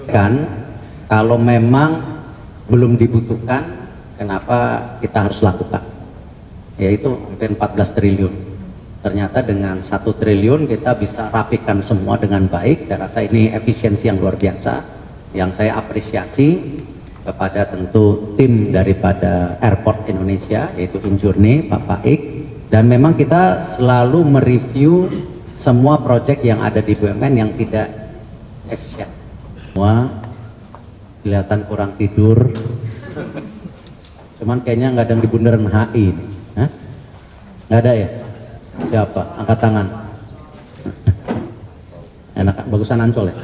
Kan kalau memang belum dibutuhkan, kenapa kita harus lakukan? Yaitu hampir 14 triliun. Ternyata dengan 1 triliun kita bisa rapikan semua dengan baik. Saya rasa ini efisiensi yang luar biasa, yang saya apresiasi kepada tentu tim daripada Airport Indonesia, yaitu Injourney, Pak Faik. Dan memang kita selalu mereview semua proyek yang ada di BUMN yang tidak efisien. Semua kelihatan kurang tidur, cuman kayaknya nggak ada yang di Bundaran HI ini. Hah? Nggak ada ya? Siapa? Angkat tangan. Enak, bagusan Ancol ya?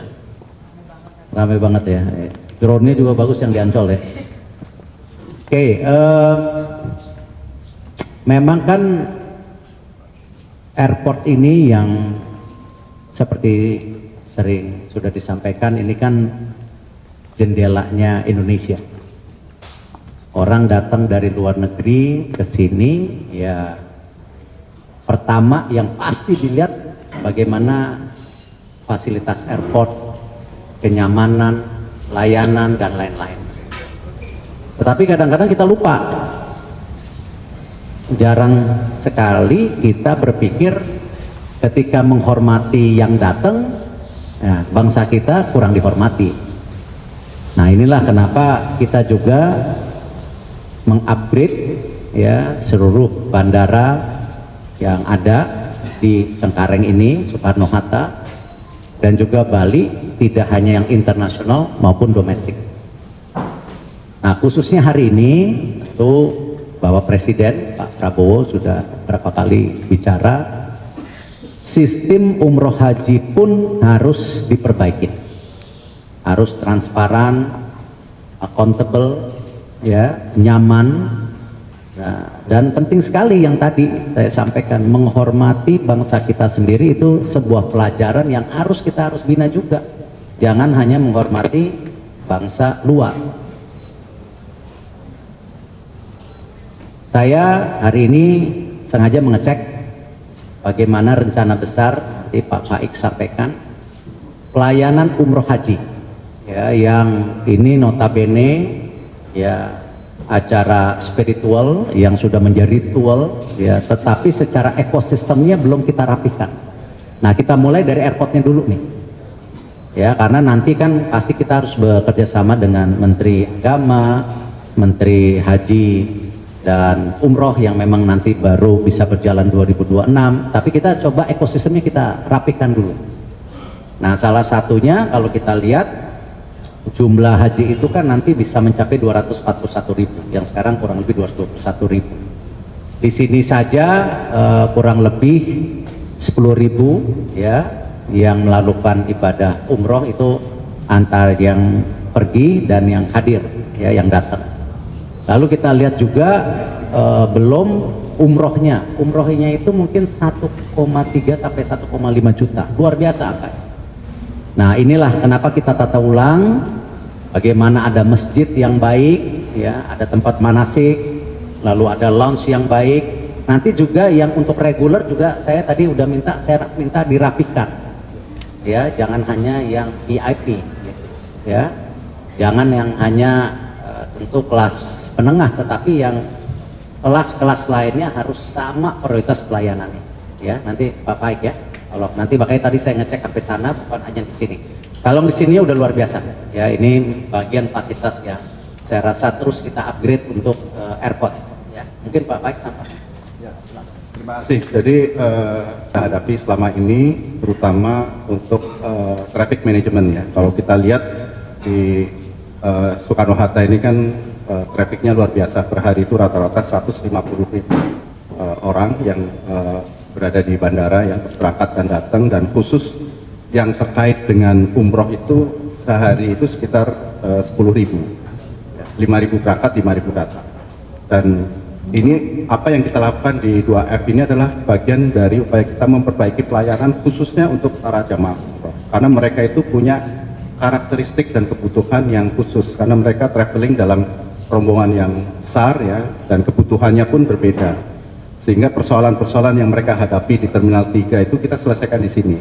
Ramai banget ya. Drone-nya juga bagus yang di Ancol ya. Oke, memang kan airport ini yang seperti sering sudah disampaikan, ini kan jendelanya Indonesia. Orang datang dari luar negeri ke sini, ya pertama yang pasti dilihat bagaimana fasilitas airport, kenyamanan, layanan, dan lain-lain. Tetapi kadang-kadang kita lupa, jarang sekali kita berpikir ketika menghormati yang datang, ya, bangsa kita kurang dihormati. Nah, inilah kenapa kita juga mengupgrade ya seluruh bandara yang ada di Cengkareng ini, Soekarno-Hatta, dan juga Bali, tidak hanya yang internasional maupun domestik. Nah, khususnya hari ini tentu Bapak Presiden Pak Prabowo sudah berapa kali bicara, sistem umroh haji pun harus diperbaiki. Harus transparan, accountable, ya, nyaman, nah, dan penting sekali yang tadi saya sampaikan, menghormati bangsa kita sendiri itu sebuah pelajaran yang kita harus bina juga. Jangan hanya menghormati bangsa luar. Saya hari ini sengaja mengecek bagaimana rencana besar, nanti Pak Faik sampaikan, pelayanan umroh haji. Ya, yang ini notabene ya acara spiritual yang sudah menjadi ritual ya, tetapi secara ekosistemnya belum kita rapikan. Nah, kita mulai dari airportnya dulu nih ya, karena nanti kan pasti kita harus bekerja sama dengan Menteri Agama, Menteri Haji dan Umroh yang memang nanti baru bisa berjalan 2026, tapi kita coba ekosistemnya kita rapikan dulu. Nah, salah satunya kalau kita lihat jumlah haji itu kan nanti bisa mencapai 241.000, yang sekarang kurang lebih 221.000. Di sini saja kurang lebih 10.000 ya yang melakukan ibadah umroh, itu antara yang pergi dan yang hadir ya, yang datang. Lalu kita lihat juga belum umrohnya itu mungkin 1,3 sampai 1,5 juta, luar biasa angka. Nah, inilah kenapa kita tata ulang, bagaimana ada masjid yang baik, ya, ada tempat manasik, lalu ada lounge yang baik. Nanti juga yang untuk reguler juga saya tadi udah saya minta dirapikan, ya, jangan hanya yang VIP, ya, jangan yang hanya tentu kelas menengah, tetapi yang kelas-kelas lainnya harus sama prioritas pelayanannya, ya. Nanti Pak Faik ya. Kalau nanti makanya tadi saya ngecek sampai sana, bukan hanya di sini. Kalau di sini udah luar biasa. Ya, ini bagian fasilitas yang saya rasa terus kita upgrade untuk airport. Ya, mungkin Pak Faik sampai. Ya, terima kasih. Jadi kita hadapi selama ini, terutama untuk traffic management ya. Kalau kita lihat di Soekarno-Hatta ini kan trafficnya luar biasa. Per hari itu rata-rata 150.000 orang yang berada di bandara yang berangkat dan datang, dan khusus yang terkait dengan umroh itu sehari itu sekitar 10.000, 5.000 berangkat, 5.000 datang. Dan ini apa yang kita lakukan di 2F ini adalah bagian dari upaya kita memperbaiki pelayanan khususnya untuk para jamaah umroh, karena mereka itu punya karakteristik dan kebutuhan yang khusus, karena mereka traveling dalam rombongan yang besar ya, dan kebutuhannya pun berbeda. Sehingga persoalan-persoalan yang mereka hadapi di Terminal 3 itu kita selesaikan di sini.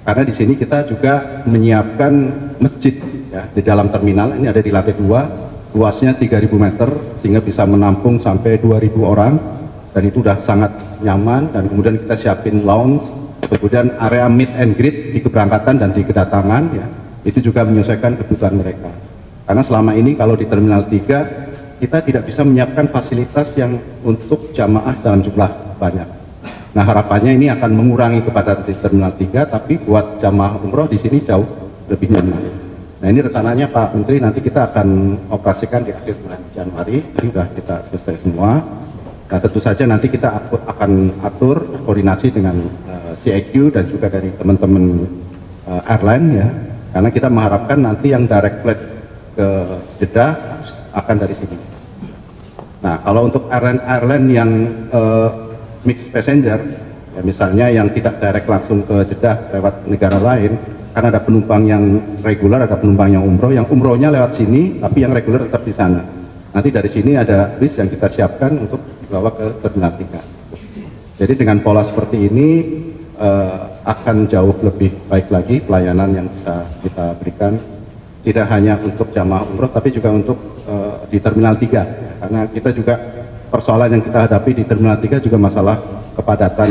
Karena di sini kita juga menyiapkan masjid ya di dalam terminal. Ini ada di lantai 2, luasnya 3.000 meter sehingga bisa menampung sampai 2.000 orang, dan itu udah sangat nyaman. Dan kemudian kita siapin lounge, kemudian area meet and greet di keberangkatan dan di kedatangan, ya itu juga menyesuaikan kebutuhan mereka. Karena selama ini kalau di Terminal 3 kita tidak bisa menyiapkan fasilitas yang untuk jamaah dalam jumlah banyak. Nah, harapannya ini akan mengurangi kepadatan di Terminal 3, tapi buat jamaah umroh di sini jauh lebih nyaman. Nah, ini rencananya Pak Menteri nanti kita akan operasikan di akhir bulan Januari. Ini sudah kita selesai semua. Nah, tentu saja nanti kita akan atur koordinasi dengan CIQ dan juga dari teman-teman airline, ya, karena kita mengharapkan nanti yang direct flight ke Jeddah akan dari sini. Nah, kalau untuk airline yang mixed passenger, ya misalnya yang tidak direct langsung ke Jeddah lewat negara lain, kan ada penumpang yang reguler, ada penumpang yang umroh. Yang umrohnya lewat sini, tapi yang reguler tetap di sana. Nanti dari sini ada bis yang kita siapkan untuk dibawa ke Terminal 3. Jadi dengan pola seperti ini akan jauh lebih baik lagi pelayanan yang bisa kita berikan, tidak hanya untuk jamaah umroh, tapi juga untuk di Terminal 3. Karena kita juga persoalan yang kita hadapi di Terminal 3 juga masalah kepadatan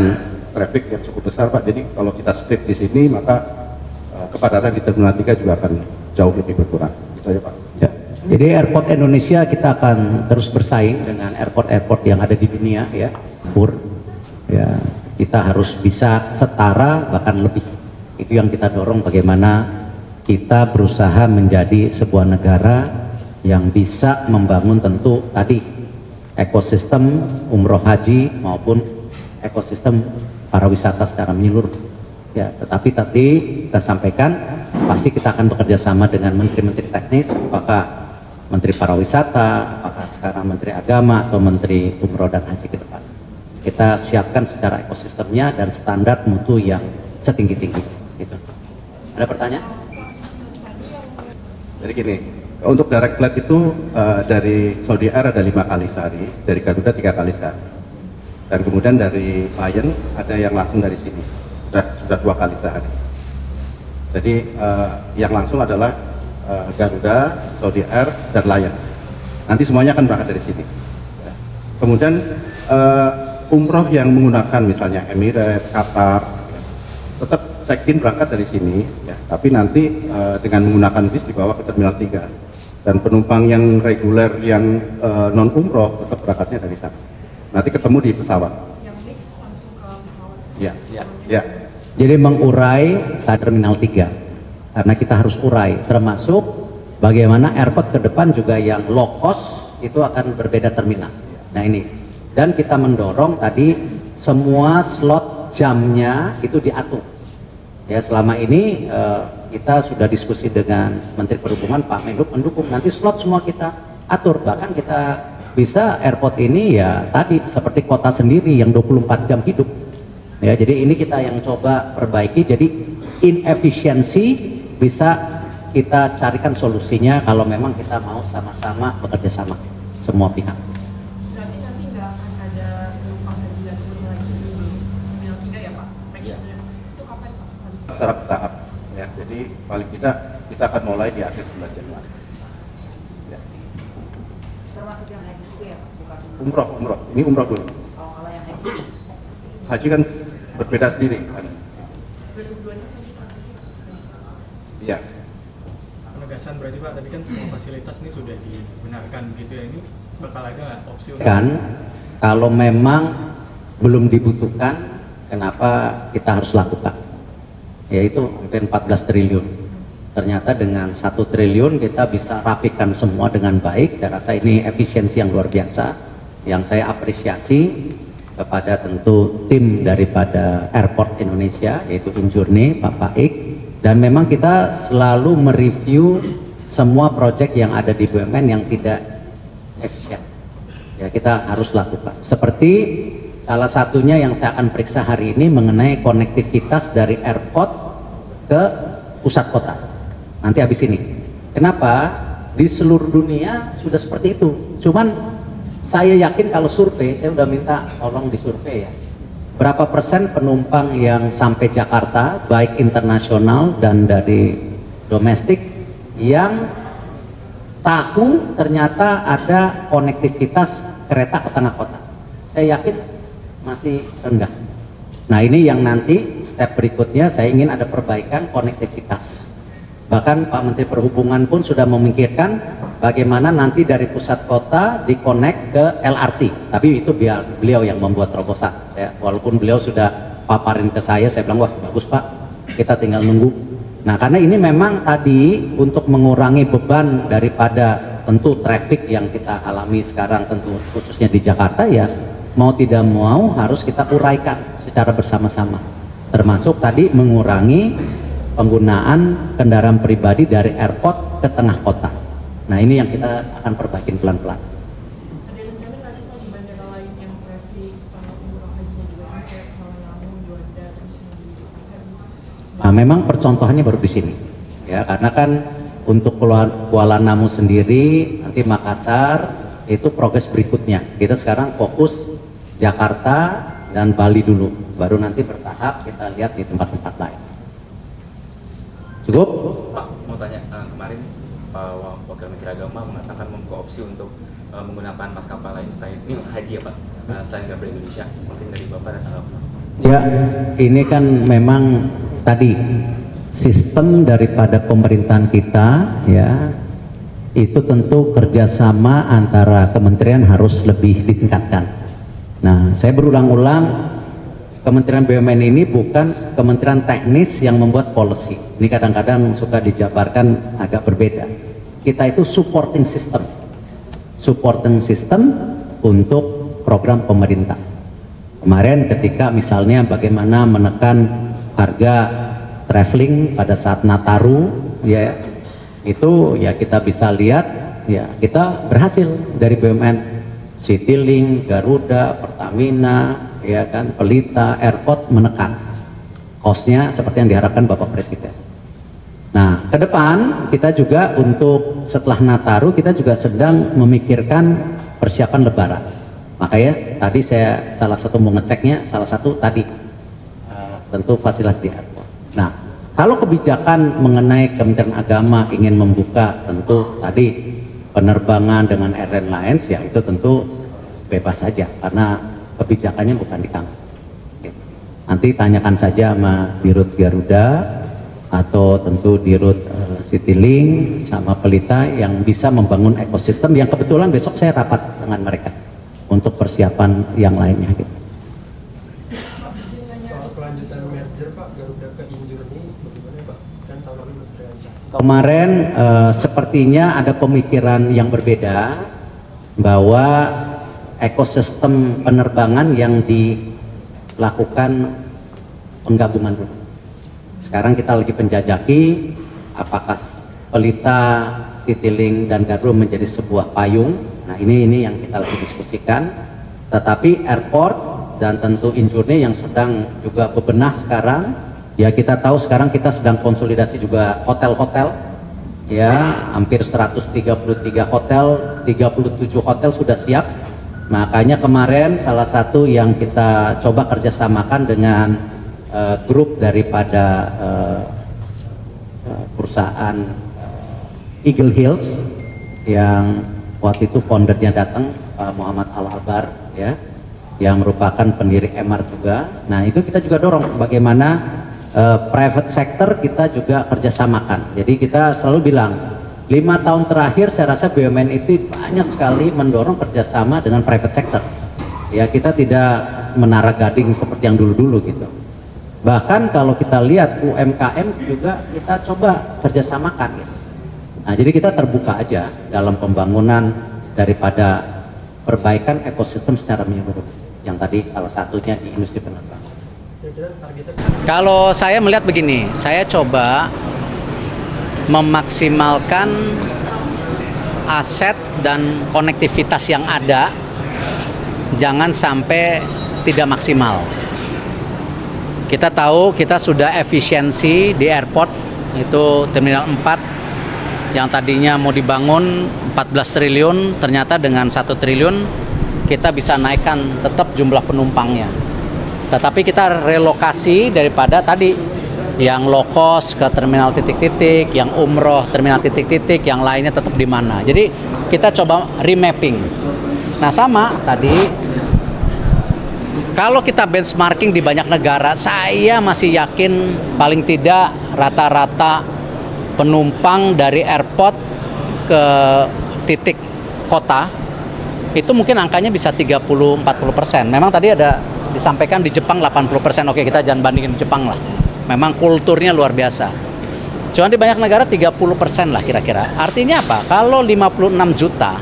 traffic yang cukup besar, Pak. Jadi kalau kita split di sini, maka kepadatan di Terminal 3 juga akan jauh lebih berkurang. Gitu ya, Pak. Ya. Jadi airport Indonesia kita akan terus bersaing dengan airport-airport yang ada di dunia, ya, Pur. Ya, kita harus bisa setara bahkan lebih. Itu yang kita dorong, bagaimana kita berusaha menjadi sebuah negara yang bisa membangun tentu tadi ekosistem umroh haji maupun ekosistem pariwisata secara menyeluruh. Ya, tetapi tadi kita sampaikan pasti kita akan bekerja sama dengan menteri-menteri teknis, apakah menteri pariwisata, apakah sekarang menteri agama atau menteri umroh dan haji ke depan. Kita siapkan secara ekosistemnya dan standar mutu yang setinggi-tinggi. Gitu. Ada pertanyaan? Jadi gini. Untuk direct flight itu dari Saudi Air ada 5 kali sehari, dari Garuda 3 kali sehari, dan kemudian dari Lion ada yang langsung dari sini, sudah 2 kali sehari. Jadi yang langsung adalah Garuda, Saudi Air, dan Lion. Nanti semuanya akan berangkat dari sini. Kemudian umroh yang menggunakan misalnya Emirates, Qatar, tetap check-in berangkat dari sini, ya, tapi nanti dengan menggunakan bis dibawa ke Terminal 3. Dan penumpang yang reguler yang non umroh tetap berangkatnya dari sana. Nanti ketemu di pesawat. Yang mix langsung ke pesawat. Ya, ya. Jadi mengurai Terminal 3 karena kita harus urai, termasuk bagaimana airport ke depan juga yang low cost itu akan berbeda terminal. Nah ini, dan kita mendorong tadi semua slot jamnya itu diatur. Ya, selama ini kita sudah diskusi dengan Menteri Perhubungan, Pak Menhub mendukung, nanti slot semua kita atur, bahkan kita bisa airport ini ya tadi seperti kota sendiri yang 24 jam hidup. Ya, jadi ini kita yang coba perbaiki, jadi inefisiensi bisa kita carikan solusinya kalau memang kita mau sama-sama bekerja sama semua pihak. Berarti nanti nggak akan ada penumpang haji dan umroh lagi di Terminal 3 ya Pak? Maksudnya itu kapan Pak? Secara bertahap. Ya, jadi paling kita akan mulai di akhir bulan Januari. Ya. Termasuk yang haji itu ya Pak? Bukan Umroh. Ini umroh dulu. kalau yang haji. Haji kan berbeda sendiri. Kan? 2022-nya haji Pak? Iya. Penegasan berarti Pak, tadi kan semua fasilitas ini sudah dibenarkan gitu ya, ini bakal ada nggak opsi untuk Kan kalau memang belum dibutuhkan, kenapa kita harus lakukan? Yaitu hampir 14 triliun. Ternyata dengan 1 triliun kita bisa rapikan semua dengan baik. Saya rasa ini efisiensi yang luar biasa, yang saya apresiasi kepada tentu tim daripada Airport Indonesia, yaitu Injourney, Pak Faik. Dan memang kita selalu mereview semua proyek yang ada di BUMN yang tidak efisien. Ya, kita harus lakukan. Seperti salah satunya yang saya akan periksa hari ini mengenai konektivitas dari airport ke pusat kota. Nanti habis ini. Kenapa? Di seluruh dunia sudah seperti itu. Cuman saya yakin kalau survei, saya udah minta tolong disurvei ya. Berapa persen penumpang yang sampai Jakarta, baik internasional dan dari domestik, yang tahu ternyata ada konektivitas kereta ke tengah kota. Saya yakin masih rendah. Nah ini yang nanti step berikutnya saya ingin ada perbaikan konektivitas. Bahkan Pak Menteri Perhubungan pun sudah memikirkan bagaimana nanti dari pusat kota dikonek ke LRT. Tapi itu beliau yang membuat terobosan. Walaupun beliau sudah paparin ke saya bilang wah bagus Pak, kita tinggal nunggu. Nah karena ini memang tadi untuk mengurangi beban daripada tentu traffic yang kita alami sekarang, tentu khususnya di Jakarta ya, mau tidak mau harus kita uraikan secara bersama-sama, termasuk tadi mengurangi penggunaan kendaraan pribadi dari airport ke tengah kota. Nah ini yang kita akan perbaikin pelan-pelan. Ada rencana nggak sih Pak di bandara lain yang traffic umroh hajinya juga kayak Kuala Namu, Juanda, terus yang di Pasar gitu? Nah, memang percontohannya baru di sini, ya karena kan untuk Kuala Namu sendiri, nanti Makassar itu progres berikutnya. Kita sekarang fokus Jakarta dan Bali dulu, baru nanti bertahap kita lihat di tempat-tempat lain. Cukup? Pak, mau tanya, kemarin Pak Wakil Menteri Agama mengatakan membuka opsi untuk menggunakan maskapai lain selain ini haji ya Pak, selain Garuda Indonesia. Mungkin dari Bapak ada tanggapan? Ya, ini kan memang tadi sistem daripada pemerintahan kita ya, itu tentu kerjasama antara kementerian harus lebih ditingkatkan. Nah, saya berulang-ulang, Kementerian BUMN ini bukan kementerian teknis yang membuat policy. Ini kadang-kadang suka dijabarkan agak berbeda. Kita itu supporting system untuk program pemerintah. Kemarin ketika misalnya bagaimana menekan harga traveling pada saat Nataru, ya itu ya kita bisa lihat ya kita berhasil dari BUMN, Citylink, Garuda, Pertamina, ya kan, Pelita, Airport menekan cost-nya seperti yang diharapkan Bapak Presiden. Nah, ke depan kita juga untuk setelah Nataru kita juga sedang memikirkan persiapan Lebaran. Makanya tadi saya salah satu mau ngeceknya, salah satu tadi tentu fasilitas di airport. Nah, kalau kebijakan mengenai Kementerian Agama ingin membuka tentu tadi penerbangan dengan airlines ya itu tentu bebas saja karena kebijakannya bukan di kami. Nanti tanyakan saja sama Dirut Garuda atau tentu Dirut Citylink sama Pelita yang bisa membangun ekosistem yang kebetulan besok saya rapat dengan mereka untuk persiapan yang lainnya gitu. Soal kelanjutan merger Pak, Garuda ke Injourney bagaimana Pak? Kan tahun lalu belum terrealisasi. Kemarin sepertinya ada pemikiran yang berbeda bahwa ekosistem penerbangan yang dilakukan penggabungan dulu. Sekarang kita lagi penjajaki apakah Pelita, Citylink dan Garuda menjadi sebuah payung. Nah ini yang kita lagi diskusikan. Tetapi airport dan tentu Injourney yang sedang juga bebenah sekarang. Ya kita tahu sekarang kita sedang konsolidasi juga hotel-hotel. Ya hampir 133 hotel, 37 hotel sudah siap. Makanya kemarin salah satu yang kita coba kerjasamakan dengan grup daripada perusahaan Eagle Hills yang waktu itu foundernya datang Pak Muhammad Al-Abar ya, yang merupakan pendiri MR juga. Nah itu kita juga dorong bagaimana private sector kita juga kerjasamakan. Jadi kita selalu bilang 5 tahun terakhir saya rasa BUMN itu banyak sekali mendorong kerjasama dengan private sector. Ya kita tidak menara gading seperti yang dulu-dulu gitu. Bahkan kalau kita lihat UMKM juga kita coba kerjasamakan gitu. Nah jadi kita terbuka aja dalam pembangunan daripada perbaikan ekosistem secara menyeluruh. Yang tadi salah satunya di industri penerbangan. Kalau saya melihat begini, saya coba memaksimalkan aset dan konektivitas yang ada, jangan sampai tidak maksimal. Kita tahu kita sudah efisiensi di airport, itu Terminal 4 yang tadinya mau dibangun 14 triliun, ternyata dengan 1 triliun kita bisa naikkan tetap jumlah penumpangnya. Tetapi kita relokasi daripada tadi yang low cost ke terminal titik-titik, yang umroh terminal titik-titik, yang lainnya tetap di mana. Jadi kita coba remapping. Nah sama tadi, kalau kita benchmarking di banyak negara, saya masih yakin paling tidak rata-rata penumpang dari airport ke titik kota itu mungkin angkanya bisa 30-40%. Memang tadi ada disampaikan di Jepang 80%. Oke, kita jangan bandingin Jepang lah. Memang kulturnya luar biasa. Cuma di banyak negara 30% lah kira-kira. Artinya apa? Kalau 56 juta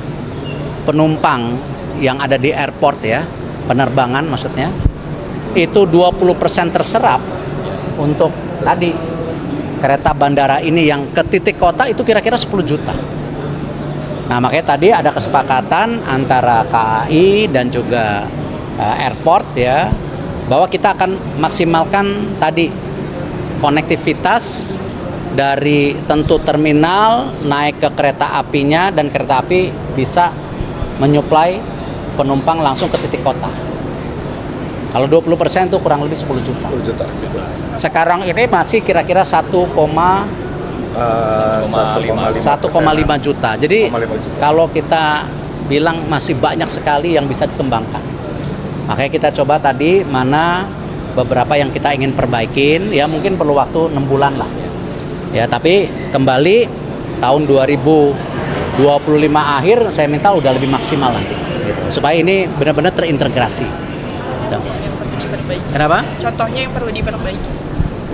penumpang yang ada di airport ya, penerbangan maksudnya, itu 20% terserap untuk tadi kereta bandara ini yang ke titik kota itu kira-kira 10 juta. Nah makanya tadi ada kesepakatan antara KAI dan juga airport ya, bahwa kita akan maksimalkan tadi konektivitas dari tentu terminal naik ke kereta apinya, dan kereta api bisa menyuplai penumpang langsung ke titik kota. Kalau 20% itu kurang lebih 10 juta. 10 juta. Sekarang ini masih kira-kira 1,5 juta. Jadi 1,5 juta. kalau kita bilang masih banyak sekali yang bisa dikembangkan. Makanya kita coba tadi mana beberapa yang kita ingin perbaikin, ya mungkin perlu waktu 6 bulan lah. Ya, tapi kembali tahun 2025 akhir saya minta udah lebih maksimal nanti. Gitu. Supaya ini benar-benar terintegrasi. Gitu. Kenapa? Contohnya yang perlu diperbaiki.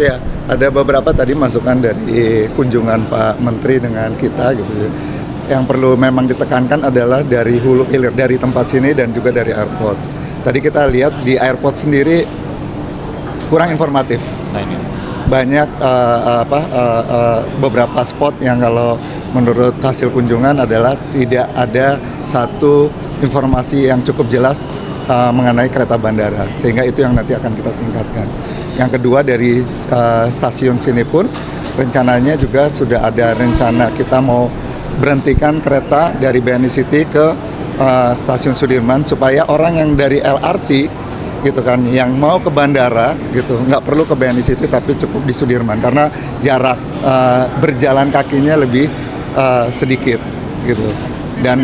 Ya, ada beberapa tadi masukan dari kunjungan Pak Menteri dengan kita gitu. Yang perlu memang ditekankan adalah dari hulu hilir, dari tempat sini dan juga dari airport. Tadi kita lihat di airport sendiri kurang informatif. Banyak beberapa spot yang kalau menurut hasil kunjungan adalah tidak ada satu informasi yang cukup jelas mengenai kereta bandara, sehingga itu yang nanti akan kita tingkatkan. Yang kedua dari stasiun sini pun rencananya juga sudah ada rencana kita mau berhentikan kereta dari BNI City ke stasiun Sudirman supaya orang yang dari LRT gitu kan, yang mau ke bandara gitu nggak perlu ke BNI City tapi cukup di Sudirman karena jarak berjalan kakinya lebih sedikit gitu. Dan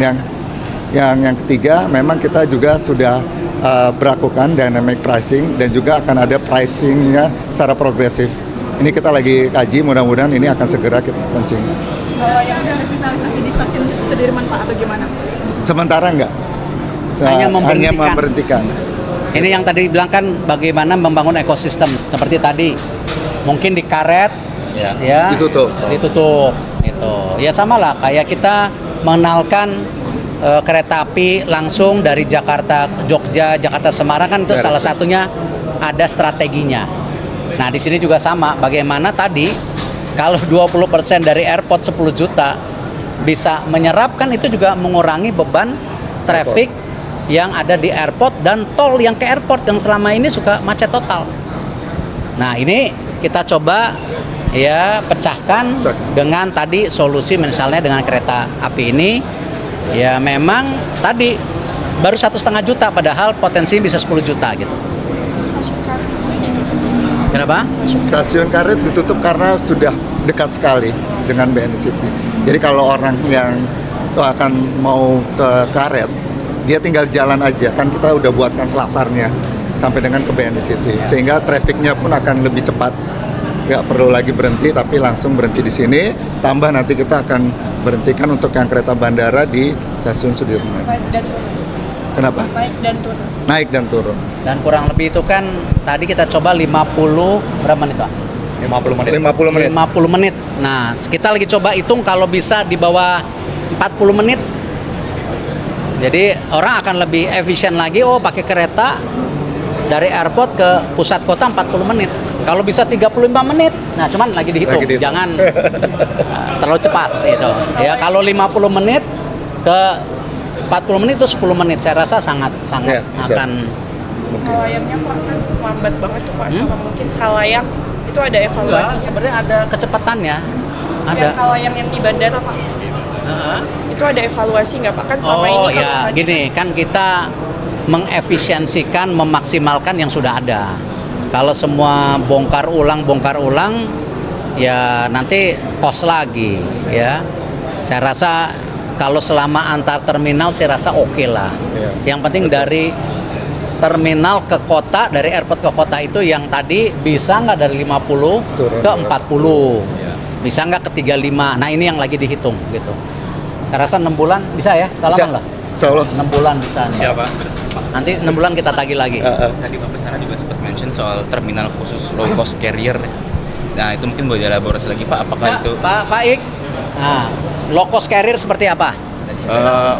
yang ketiga memang kita juga sudah berlakukan dynamic pricing dan juga akan ada pricingnya secara progresif. Ini kita lagi kaji, mudah-mudahan ini akan segera kita launching. Kalau yang udah revitalisasi di stasiun Sudirman Pak atau gimana? Sementara enggak. Hanya Hanya memberhentikan. memberhentikan. Ini yang tadi bilang kan bagaimana membangun ekosistem seperti tadi. Mungkin di karet ya Ditutup. gitu. Ya sama lah kayak kita mengenalkan kereta api langsung dari Jakarta Jogja, Jakarta Semarang kan itu salah satunya ada strateginya. Nah, di sini juga sama, bagaimana tadi kalau 20% dari airport 10 juta bisa menyerap kan itu juga mengurangi beban traffic yang ada di airport dan tol yang ke airport yang selama ini suka macet total. Nah, ini kita coba ya pecahkan dengan tadi solusi misalnya dengan kereta api ini. Ya memang tadi baru 1,5 juta padahal potensinya bisa 10 juta gitu. Kenapa? Stasiun karet ditutup karena sudah dekat sekali dengan BNI City. Jadi kalau orang yang akan mau ke karet, dia tinggal jalan aja, kan kita udah buatkan selasarnya sampai dengan ke BNI City, sehingga trafficnya pun akan lebih cepat. Nggak perlu lagi berhenti, tapi langsung berhenti di sini. Tambah nanti kita akan berhentikan untuk yang kereta bandara di stasiun Sudirman. Naik dan turun. Kenapa? Naik dan turun. Naik dan turun. Dan kurang lebih itu kan tadi kita coba 50 berapa menit Pak? 50 menit. 50 menit. Nah, kita lagi coba hitung kalau bisa di bawah 40 menit. Jadi orang akan lebih efisien lagi, pakai kereta dari airport ke pusat kota 40 menit. Kalau bisa 35 menit. Nah, cuman lagi dihitung. Jangan terlalu cepat gitu. Ya, kalau 50 menit ke 40 menit itu 10 menit. Saya rasa sangat Ya, akan Kalayamnya Pak kan lambat banget tuh Pak, sama mungkin kalayam itu ada evaluasi. sebenarnya ada kecepatannya. Ada. Yang kalayam yang di bandara Pak. Itu ada evaluasi nggak Pak? Kan selama ini kalau ya gini kan kita mengefisiensikan, memaksimalkan yang sudah ada. Kalau semua bongkar ulang ya nanti kos lagi ya. Saya rasa kalau selama antar terminal saya rasa oke lah. Iya. Yang penting dari terminal ke kota, dari airport ke kota itu yang tadi bisa nggak dari 50 Turun ke 40, bisa nggak ke 35. Nah ini yang lagi dihitung gitu. Saya rasa 6 bulan bisa ya, salaman lah. Insya Allah. 6 bulan bisa. Siapa? Nanti 6 bulan kita tagih lagi. Tadi Bapak sana juga sempat mention soal terminal khusus low cost carrier. Nah itu mungkin boleh dielaborasi lagi Pak, apakah itu Pak Faik, nah, low cost carrier seperti apa?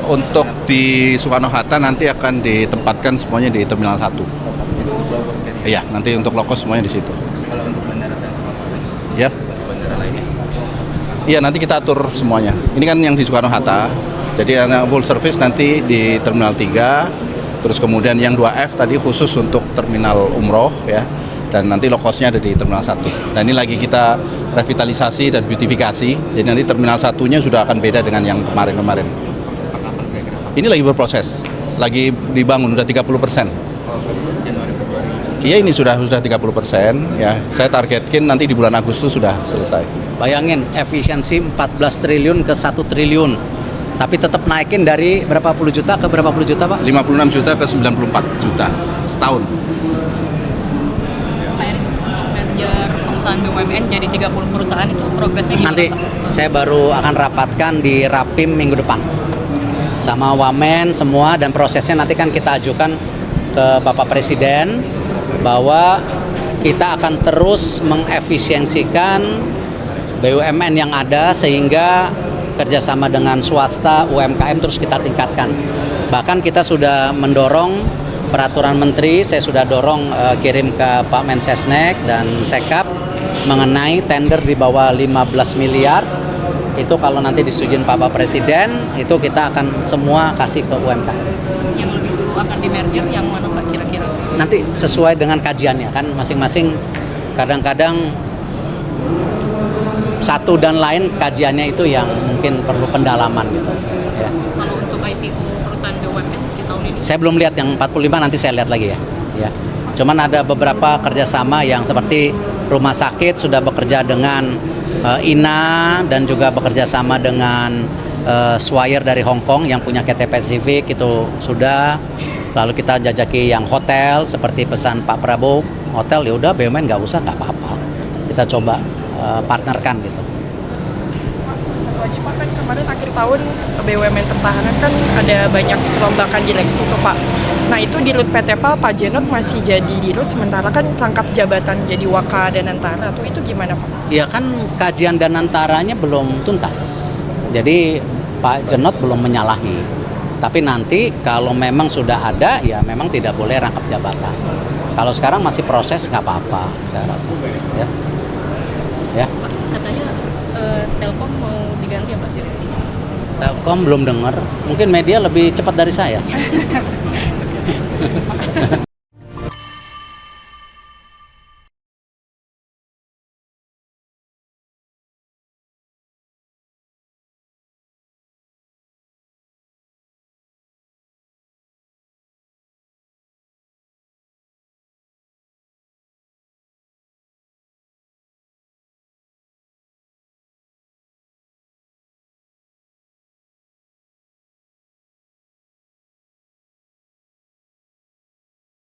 Untuk di Soekarno-Hatta nanti akan ditempatkan semuanya di Terminal 1. itu untuk low cost carrier? Iya, nanti untuk low cost semuanya di situ. Kalau untuk bandara saya sama Pak, Ya. untuk bandara lainnya? Iya, nanti kita atur semuanya. Ini kan yang di Soekarno-Hatta. Jadi yang full service nanti di Terminal 3. Terus kemudian yang 2F tadi khusus untuk Terminal Umroh ya. Dan nanti low cost-nya ada di Terminal 1. Dan ini lagi kita revitalisasi dan beautifikasi. Jadi nanti Terminal 1-nya sudah akan beda dengan yang kemarin-kemarin. Ini lagi berproses, lagi dibangun, udah 30%. Januari Februari. Iya, ini sudah 30% ya. Saya targetkan nanti di bulan Agustus sudah selesai. Bayangin efisiensi 14 triliun ke 1 triliun. Tapi tetap naikin dari berapa puluh juta ke berapa puluh juta, Pak? 56 juta ke 94 juta setahun. Pak Erick, untuk merger perusahaan BUMN jadi 30 perusahaan itu progresnya gimana, Nanti Pak? saya baru akan rapatkan di Rapim minggu depan. Sama Wamen semua, dan prosesnya nanti kan kita ajukan ke Bapak Presiden bahwa kita akan terus mengefisiensikan BUMN yang ada sehingga kerjasama dengan swasta, UMKM terus kita tingkatkan. Bahkan kita sudah mendorong peraturan menteri, saya sudah dorong kirim ke Pak Mensesnek dan Sekap mengenai tender di bawah 15 miliar. Itu kalau nanti disetujuin Pak Presiden, itu kita akan semua kasih ke UMKM. Yang lebih dulu akan di merger yang mana Pak kira-kira? Nanti sesuai dengan kajiannya kan masing-masing, kadang-kadang satu dan lain kajiannya itu yang mungkin perlu pendalaman gitu ya. Kalau untuk IPO perusahaan BUMN di tahun ini? Saya belum lihat yang 45, nanti saya lihat lagi ya. Cuman ada beberapa kerjasama yang seperti rumah sakit sudah bekerja dengan INA dan juga bekerja sama dengan Swire dari Hong Kong yang punya KT Pacific itu sudah. Lalu kita jajaki yang hotel seperti pesan Pak Prabowo, hotel ya udah BUMN nggak usah, nggak apa-apa. Kita coba partnerkan gitu. Satu lagi Pak, kan kemarin akhir tahun BUMN pertahanan kan ada banyak perombakan direksi tuh Pak. Nah itu di Rut PT PAL, Pak Jenot masih jadi di Rut, sementara kan rangkap jabatan jadi Waka Danantara tuh, itu gimana Pak? Ya kan kajian Danantaranya belum tuntas. Jadi Pak Jenot belum menyalahi. Tapi nanti kalau memang sudah ada, ya memang tidak boleh rangkap jabatan. Kalau sekarang masih proses nggak apa-apa, saya rasa. Ya. Pak, katanya Telkom mau diganti ya Pak direksi? Telkom belum dengar. Mungkin media lebih cepat dari saya.